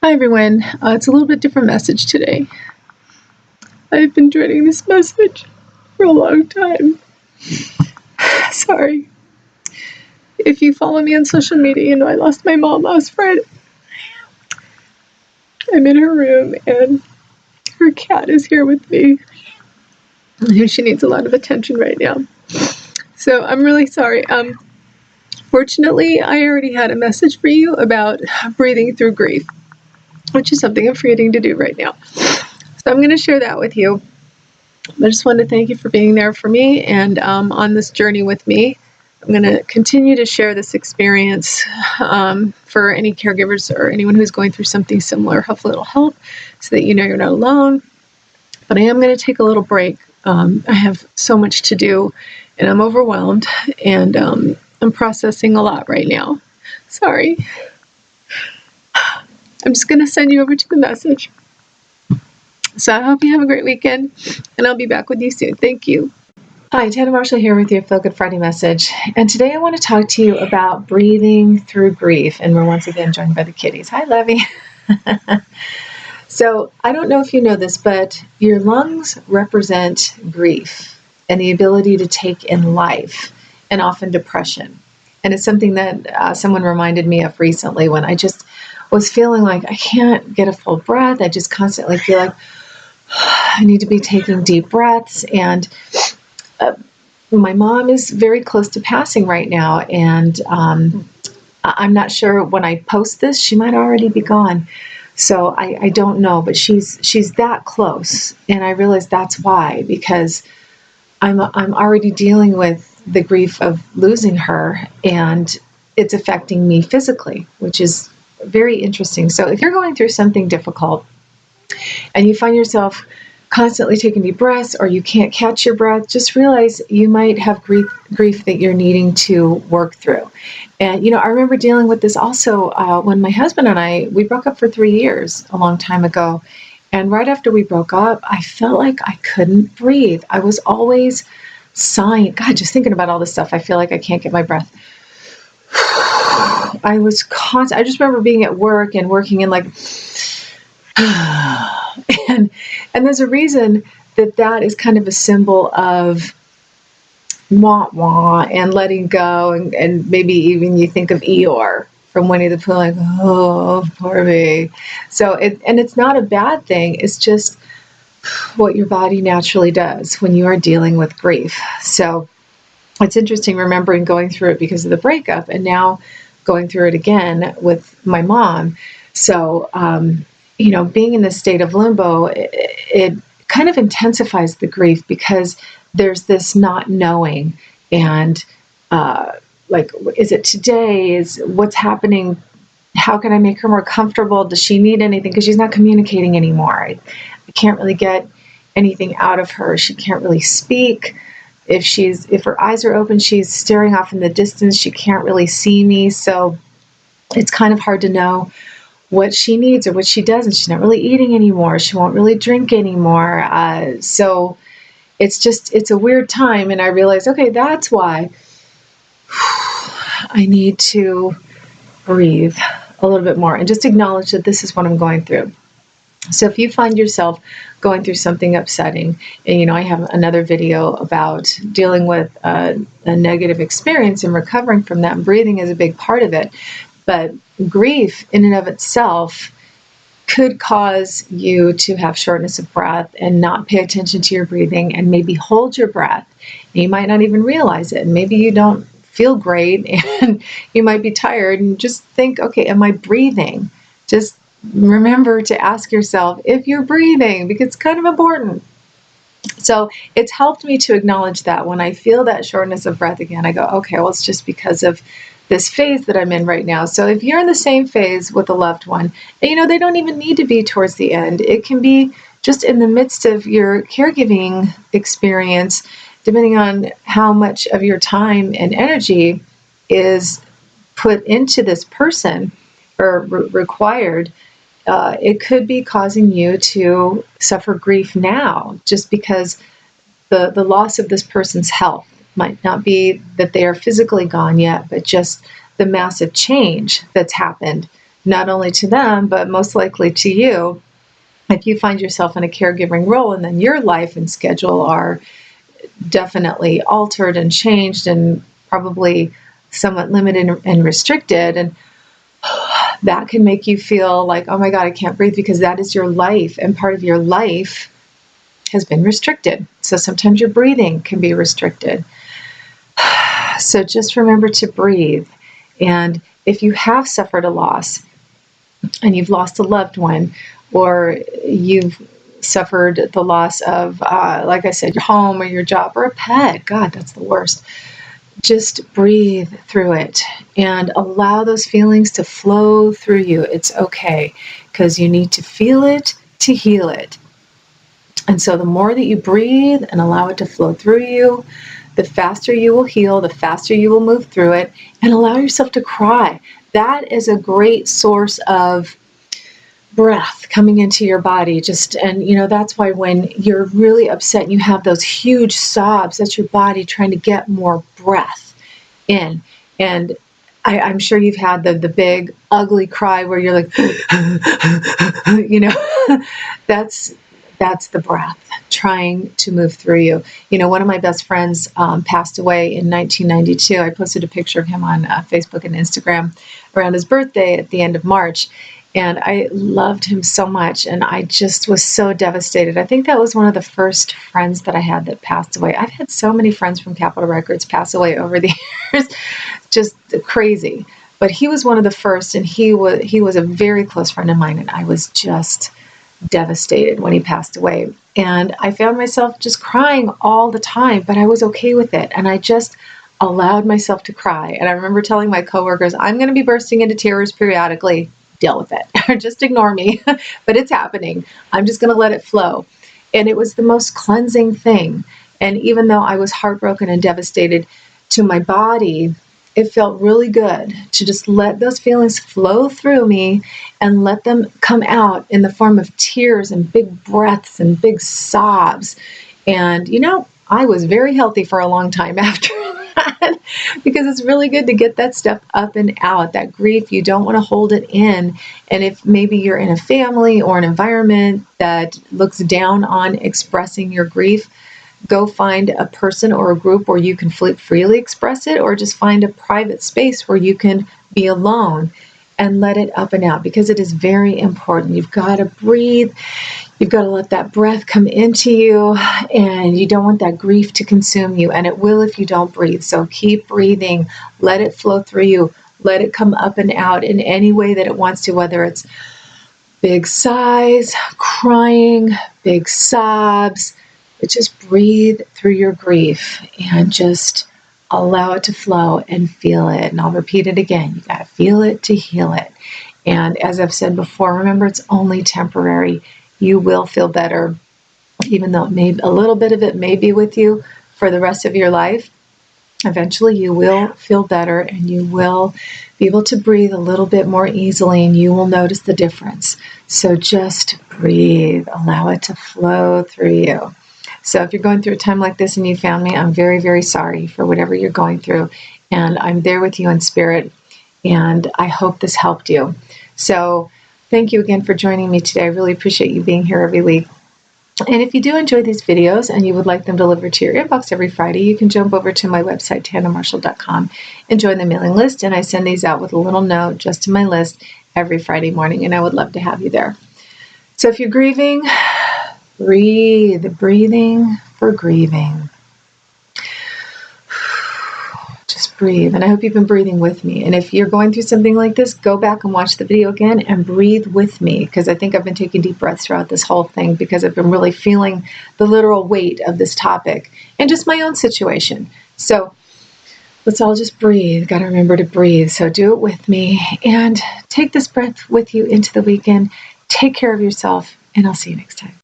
Hi everyone. It's a little bit different message today. I've been dreading this message for a long time. Sorry. If you follow me on social media, you know I lost my mom last Friday. I'm in her room and her cat is here with me. She needs a lot of attention right now. So I'm really sorry. Fortunately, I already had a message for you about breathing through grief, which is something I'm forgetting to do right now. So I'm going to share that with you. I just want to thank you for being there for me and on this journey with me. I'm going to continue to share this experience for any caregivers or anyone who's going through something similar. Hopefully it'll help so that you know you're not alone. But I am going to take a little break. I have so much to do and I'm overwhelmed and I'm processing a lot right now. Sorry. I'm just going to send you over to the message. So I hope you have a great weekend, and I'll be back with you soon. Thank you. Hi, Tana Marshall here with your Feel Good Friday message. And today I want to talk to you about breathing through grief. And we're once again joined by the kitties. Hi, Levy. So I don't know if you know this, but your lungs represent grief and the ability to take in life and often depression. And it's something that someone reminded me of recently when I just was feeling like I can't get a full breath. I just constantly feel like I need to be taking deep breaths. And my mom is very close to passing right now. And I'm not sure when I post this, she might already be gone. So I don't know, but she's that close. And I realize that's why, because I'm already dealing with the grief of losing her, and it's affecting me physically, which is very interesting. So if you're going through something difficult and you find yourself constantly taking deep breaths or you can't catch your breath, just realize you might have grief that you're needing to work through. And, I remember dealing with this also when my husband and we broke up for 3 years a long time ago. And right after we broke up, I felt like I couldn't breathe. I was always sighing. God, just thinking about all this stuff, I feel like I can't get my breath. I was constant. I just remember being at work and working in like, and there's a reason that is kind of a symbol of wah wah and letting go, and maybe even you think of Eeyore from Winnie the Pooh, like, oh, poor me. So it's not a bad thing. It's just what your body naturally does when you are dealing with grief. So it's interesting remembering going through it because of the breakup and now going through it again with my mom. So, being in this state of limbo, it kind of intensifies the grief because there's this not knowing and is it today? Is what's happening? How can I make her more comfortable? Does she need anything? Because she's not communicating anymore. I can't really get anything out of her. She can't really speak. If her eyes are open, she's staring off in the distance. She can't really see me. So it's kind of hard to know what she needs or what she doesn't. She's not really eating anymore. She won't really drink anymore. So it's a weird time. And I realized, okay, that's why I need to breathe a little bit more and just acknowledge that this is what I'm going through. So if you find yourself going through something upsetting, and I have another video about dealing with a negative experience and recovering from that, and breathing is a big part of it. But grief in and of itself could cause you to have shortness of breath and not pay attention to your breathing and maybe hold your breath. And you might not even realize it. And maybe you don't feel great and you might be tired, and just think, okay, am I breathing? Just remember to ask yourself if you're breathing, because it's kind of important. So it's helped me to acknowledge that when I feel that shortness of breath again, I go, okay, well, it's just because of this phase that I'm in right now. So if you're in the same phase with a loved one, and they don't even need to be towards the end. It can be just in the midst of your caregiving experience, depending on how much of your time and energy is put into this person or required. It could be causing you to suffer grief now just because the loss of this person's health might not be that they are physically gone yet, but just the massive change that's happened not only to them, but most likely to you, if you find yourself in a caregiving role, and then your life and schedule are definitely altered and changed and probably somewhat limited and restricted. And that can make you feel like, oh my God, I can't breathe, because that is your life, and part of your life has been restricted. So sometimes your breathing can be restricted. So just remember to breathe. And if you have suffered a loss and you've lost a loved one, or you've suffered the loss of, like I said, your home or your job or a pet, God, that's the worst. Just breathe through it and allow those feelings to flow through you. It's okay, because you need to feel it to heal it. And so the more that you breathe and allow it to flow through you, the faster you will heal, the faster you will move through it, and allow yourself to cry. That is a great source of breath coming into your body. And that's why when you're really upset and you have those huge sobs, that's your body trying to get more breath in. And I'm sure you've had the big ugly cry where you're like, that's the breath trying to move through you. One of my best friends passed away in 1992. I posted a picture of him on Facebook and Instagram around his birthday at the end of March. And I loved him so much, and I just was so devastated. I think that was one of the first friends that I had that passed away. I've had so many friends from Capitol Records pass away over the years, just crazy. But he was one of the first, and he was a very close friend of mine, and I was just devastated when he passed away. And I found myself just crying all the time, but I was okay with it, and I just allowed myself to cry. And I remember telling my coworkers, I'm going to be bursting into tears periodically. Deal with it, or just ignore me, but it's happening. I'm just going to let it flow. And it was the most cleansing thing. And even though I was heartbroken and devastated to my body, it felt really good to just let those feelings flow through me and let them come out in the form of tears and big breaths and big sobs. And, I was very healthy for a long time after that, because it's really good to get that stuff up and out. That grief, you don't want to hold it in. And if maybe you're in a family or an environment that looks down on expressing your grief, go find a person or a group where you can freely express it, or just find a private space where you can be alone and let it up and out, because it is very important. You've got to breathe. You've got to let that breath come into you, and you don't want that grief to consume you, and it will if you don't breathe. So keep breathing. Let it flow through you. Let it come up and out in any way that it wants to, whether it's big sighs, crying, big sobs. But just breathe through your grief and just allow it to flow and feel it. And I'll repeat it again. You got to feel it to heal it. And as I've said before, remember, it's only temporary. You will feel better, even though a little bit of it may be with you for the rest of your life. Eventually you will feel better, and you will be able to breathe a little bit more easily, and you will notice the difference. So just breathe, allow it to flow through you. So if you're going through a time like this and you found me, I'm very, very sorry for whatever you're going through. And I'm there with you in spirit. And I hope this helped you. So thank you again for joining me today. I really appreciate you being here every week. And if you do enjoy these videos and you would like them delivered to your inbox every Friday, you can jump over to my website, TanaMarshall.com, and join the mailing list. And I send these out with a little note just to my list every Friday morning. And I would love to have you there. So if you're grieving, breathe, breathing for grieving. Just breathe. And I hope you've been breathing with me. And if you're going through something like this, go back and watch the video again and breathe with me, because I think I've been taking deep breaths throughout this whole thing, because I've been really feeling the literal weight of this topic and just my own situation. So let's all just breathe. Got to remember to breathe. So do it with me and take this breath with you into the weekend. Take care of yourself, and I'll see you next time.